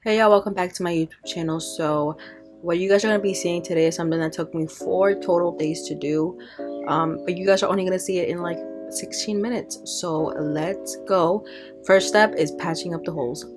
Hey y'all, welcome back to my YouTube channel. So what you guys are going to be seeing today is something that took me 4 total days to do, but you guys are only going to see it in like 16 minutes. So let's go. First step is patching up the holes.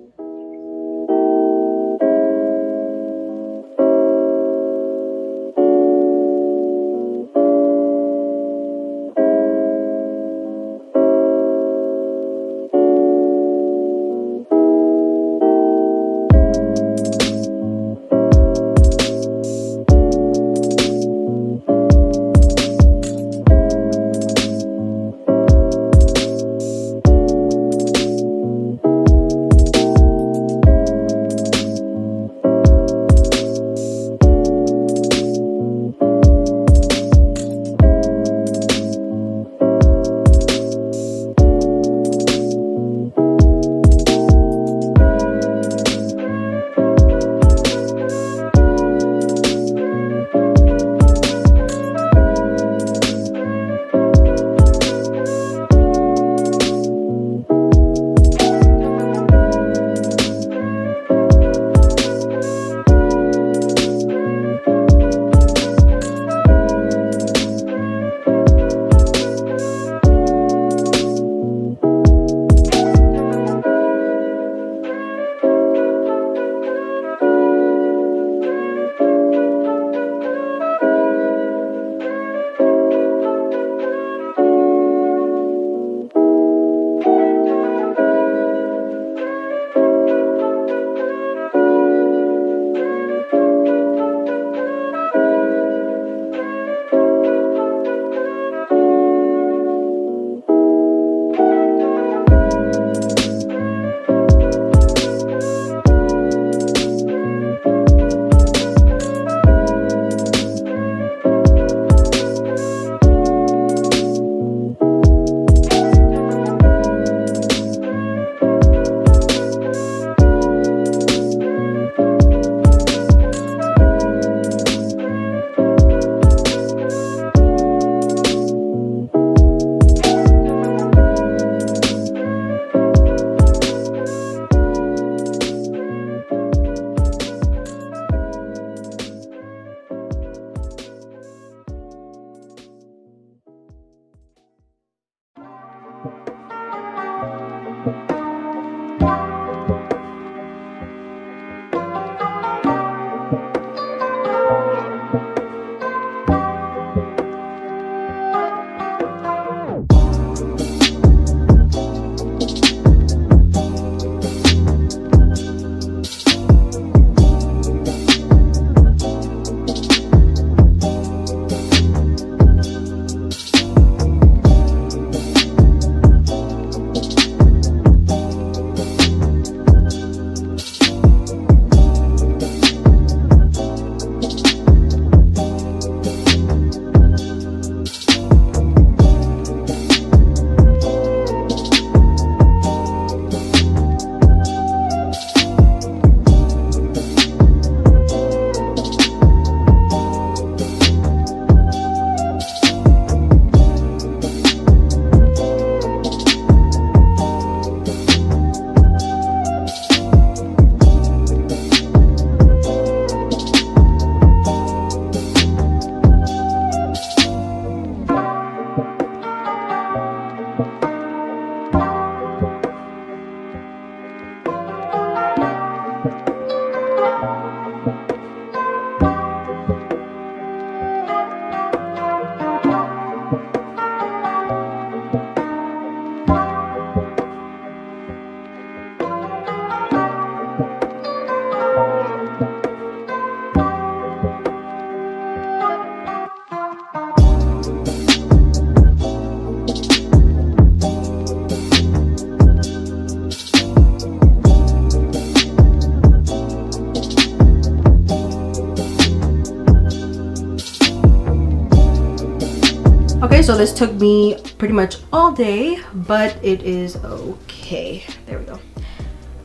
Okay, so this took me pretty much all day, but it is okay. There we go.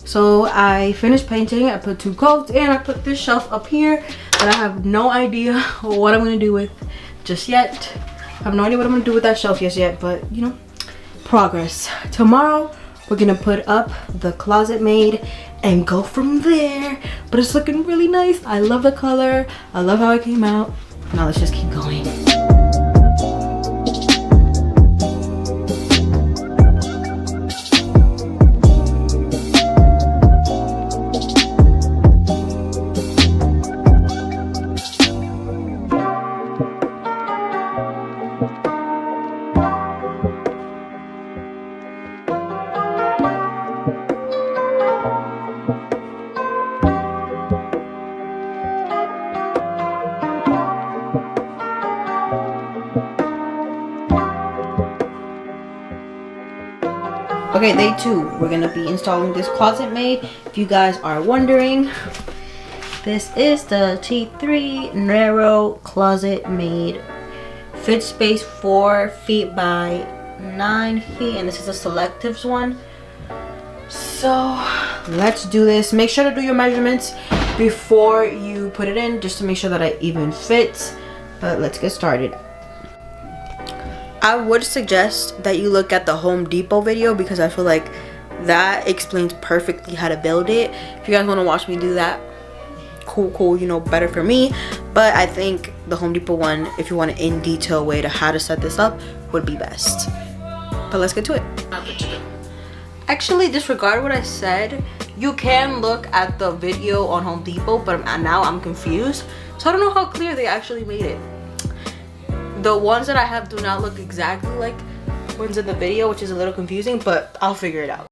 So I finished painting. I put 2 coats and I put this shelf up here that I have no idea what I'm gonna do with just yet. I have no idea what I'm gonna do with that shelf just yet, but you know, progress. Tomorrow we're gonna put up the closet Maid and go from there. But it's looking really nice. I love the color. I love how it came out. Now let's just keep going. Okay, day 2, we're gonna be installing this closet Maid. If you guys are wondering, this is the T3 narrow closet Maid. Fit space 4 feet by 9 feet, and this is a selectives one. So let's do this. Make sure to do your measurements before you put it in, just to make sure that it even fits. But let's get started. I would suggest that you look at the Home Depot video, because I feel like that explains perfectly how to build it. If you guys want to watch me do that, cool, you know, better for me. But I think the Home Depot one, if you want an in detail way to how to set this up, would be best. But let's get to it. Actually, disregard what I said. You can look at the video on Home Depot, but now I'm confused. So I don't know how clear they actually made it. The ones that I have do not look exactly like ones in the video, which is a little confusing, but I'll figure it out.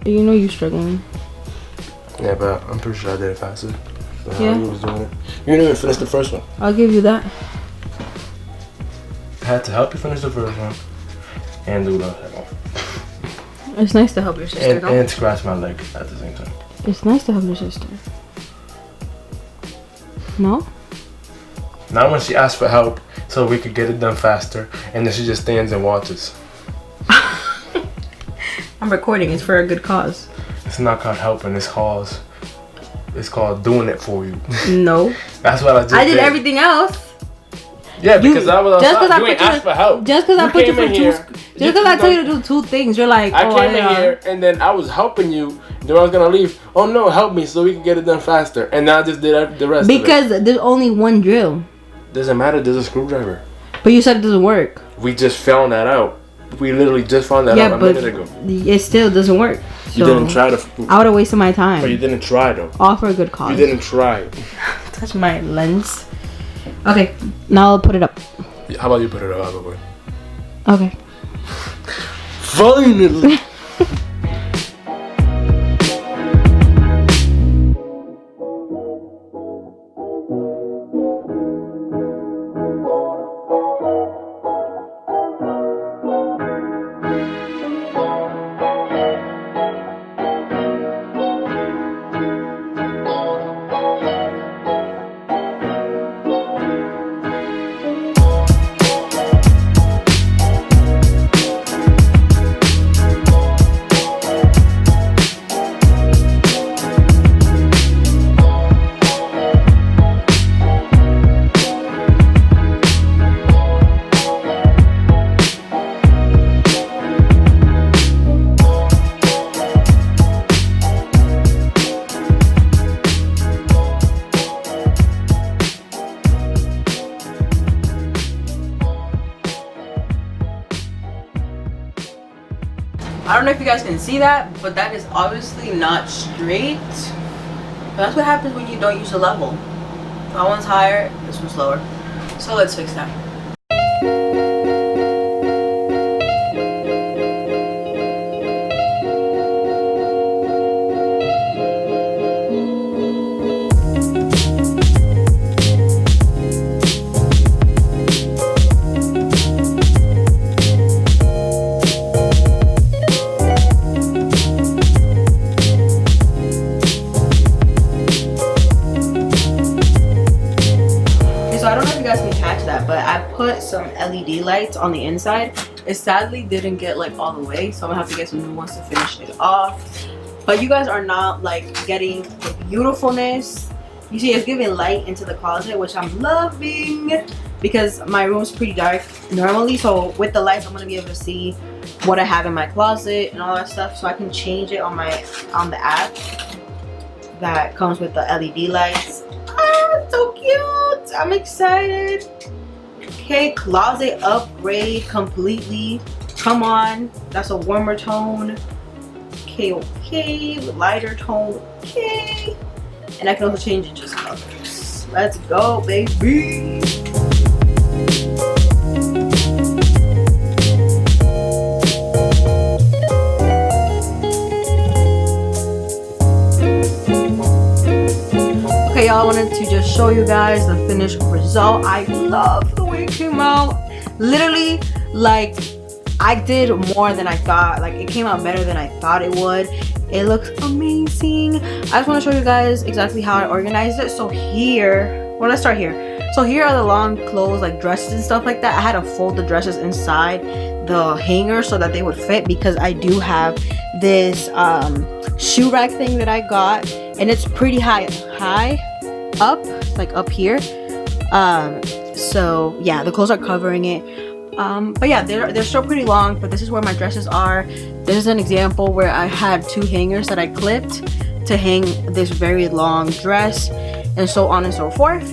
You know you're struggling. Yeah, but I'm pretty sure I did it faster than Yeah. how you was doing it. You didn't even finish the first one. I'll give you that. I had to help you finish the first one and do the second one. It's nice to help your sister, though. And scratch my leg at the same time. It's nice to help your sister. No? Not when she asked for help so we could get it done faster, and then she just stands and watches. I'm recording. It's for a good cause. It's not called helping, it's called doing it for you. No. That's what I just did. I did everything else. Yeah, because I was just outside. You ain't asked for help. Just because I put you for two. Just because I tell you to do 2 things, you're like, I came in here and then I was helping you. Then I was gonna leave. Oh no, help me so we can get it done faster. And now I just did the rest. Because there's only one drill. Doesn't matter. There's a screwdriver. But you said it doesn't work. We just found that out. We literally just found that out a minute ago. It still doesn't work. So you didn't try to. I would have wasted my time. But you didn't try though. All for a good cause. You didn't try. Touch my lens. Okay, now I'll put it up. How about you put it up, boy? Okay. Finally. I don't know if you guys can see that, but that is obviously not straight. But that's what happens when you don't use a level. That one's higher, this one's lower. So let's fix that. some LED lights on the inside. It sadly didn't get like all the way, so I'm gonna have to get some new ones to finish it off. But you guys are not like getting the beautifulness. You see, it's giving light into the closet, which I'm loving because my room's pretty dark normally. So with the lights, I'm gonna be able to see what I have in my closet and all that stuff. So I can change it on the app that comes with the LED lights. Ah, so cute! I'm excited. Okay, closet upgrade completely. Come on, that's a warmer tone. Okay, lighter tone. Okay, and I can also change it just colors. Let's go, baby. Okay, y'all, I wanted to just show you guys the finished result. I love the way it came out. Literally, like, I did more than I thought. Like, it came out better than I thought it would. It looks amazing. I just want to show you guys exactly how I organized it. So here, well, let's start here. So here are the long clothes, like dresses and stuff like that. I had to fold the dresses inside the hanger so that they would fit, because I do have this shoe rack thing that I got, and it's pretty high up, like up here. So yeah, the clothes are covering it. But yeah, they're still pretty long, but this is where my dresses are. This is an example where I had 2 hangers that I clipped to hang this very long dress, and so on and so forth.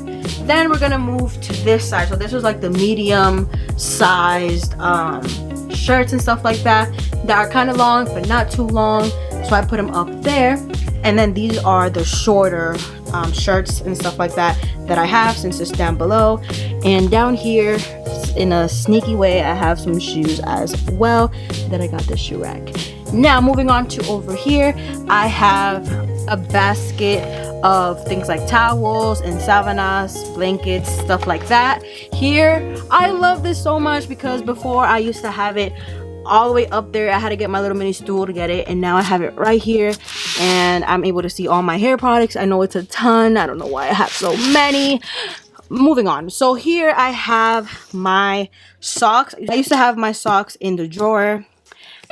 Then we're gonna move to this side. So this was like the medium sized shirts and stuff like that are kind of long but not too long, so I put them up there. And then these are the shorter shirts and stuff like that I have, since it's down below. And down here, in a sneaky way, I have some shoes as well that I got the shoe rack. Now moving on to over here, I have a basket of things like towels and sábanas, blankets, stuff like that. Here, I love this so much because before I used to have it all the way up there. I had to get my little mini stool to get it, and now I have it right here, and I'm able to see all my hair products. I know it's a ton. I don't know why I have so many. Moving on. So here I have my socks. I used to have my socks in the drawer,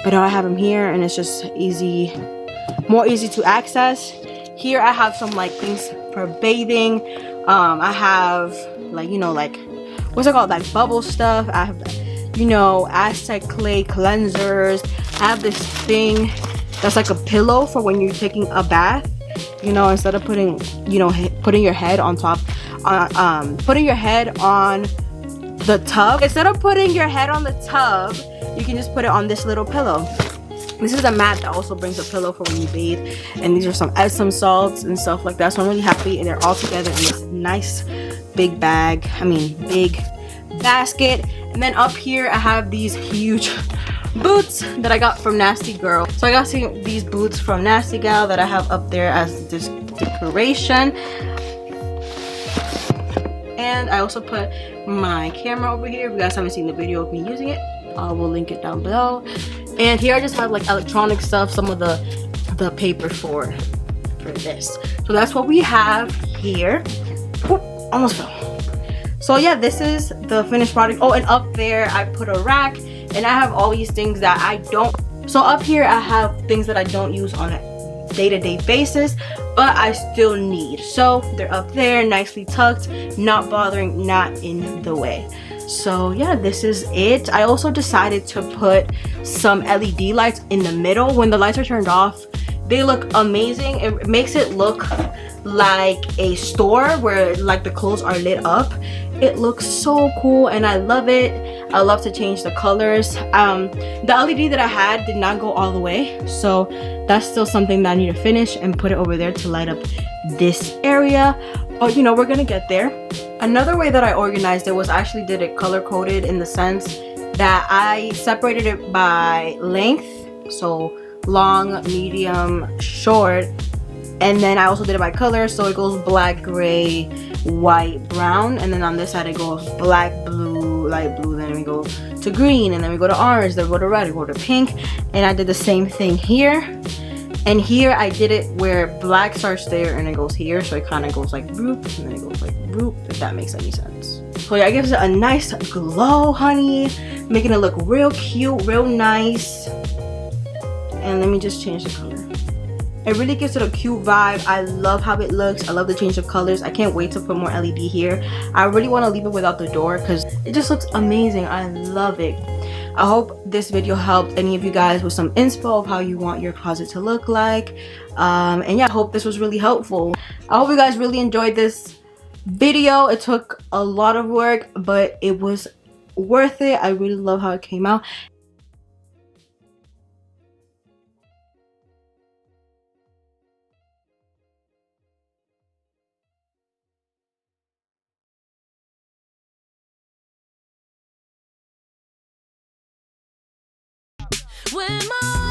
but now I have them here, and it's just easy, more easy to access. Here I have some like things for bathing. I have like, you know, like, what's it called, like bubble stuff. I have, you know, Aztec clay cleansers. I have this thing that's like a pillow for when you're taking a bath, you know, instead of putting, you know, putting your head on top, putting your head on the tub. Instead of putting your head on the tub, you can just put it on this little pillow. This is a mat that also brings a pillow for when you bathe, and these are some Epsom salts and stuff like that. So I'm really happy, and they're all together in this nice big bag, big basket. And then up here I have these huge boots that I got from Nasty Girl. So I got these boots from Nasty Gal that I have up there as this decoration. And I also put my camera over here. If you guys haven't seen the video of me using it, I will link it down below. And here I just have like electronic stuff, some of the paper for this. So that's what we have here. Oop, almost fell. So yeah, this is the finished product. Oh, and up there I put a rack, and I have all these things that I don't. So up here I have things that I don't use on a day-to-day basis, but I still need. So they're up there, nicely tucked, not bothering, not in the way. So yeah, this is it. I also decided to put some LED lights in the middle. When the lights are turned off, they look amazing. It makes it look like a store where like the clothes are lit up. It looks so cool, and I love it. I love to change the colors. The LED that I had did not go all the way, so that's still something that I need to finish and put it over there to light up this area. But you know, we're gonna get there. Another way that I organized it was I actually did it color coded, in the sense that I separated it by length, so long, medium, short, and then I also did it by color, so it goes black, gray, white, brown, and then on this side it goes black, blue, light blue, then we go to green, and then we go to orange, then we go to red, we go to pink. And I did the same thing here. And here I did it where black starts there and it goes here, so it kind of goes like bloop, and then it goes like bloop, if that makes any sense. So yeah, it gives it a nice glow, honey, making it look real cute, real nice. And let me just change the color. It really gives it a cute vibe. I love how it looks. I love the change of colors. I can't wait to put more LED here. I really want to leave it without the door because it just looks amazing. I love it. I hope this video helped any of you guys with some inspo of how you want your closet to look like. And yeah, I hope this was really helpful. I hope you guys really enjoyed this video. It took a lot of work, but it was worth it. I really love how it came out. When my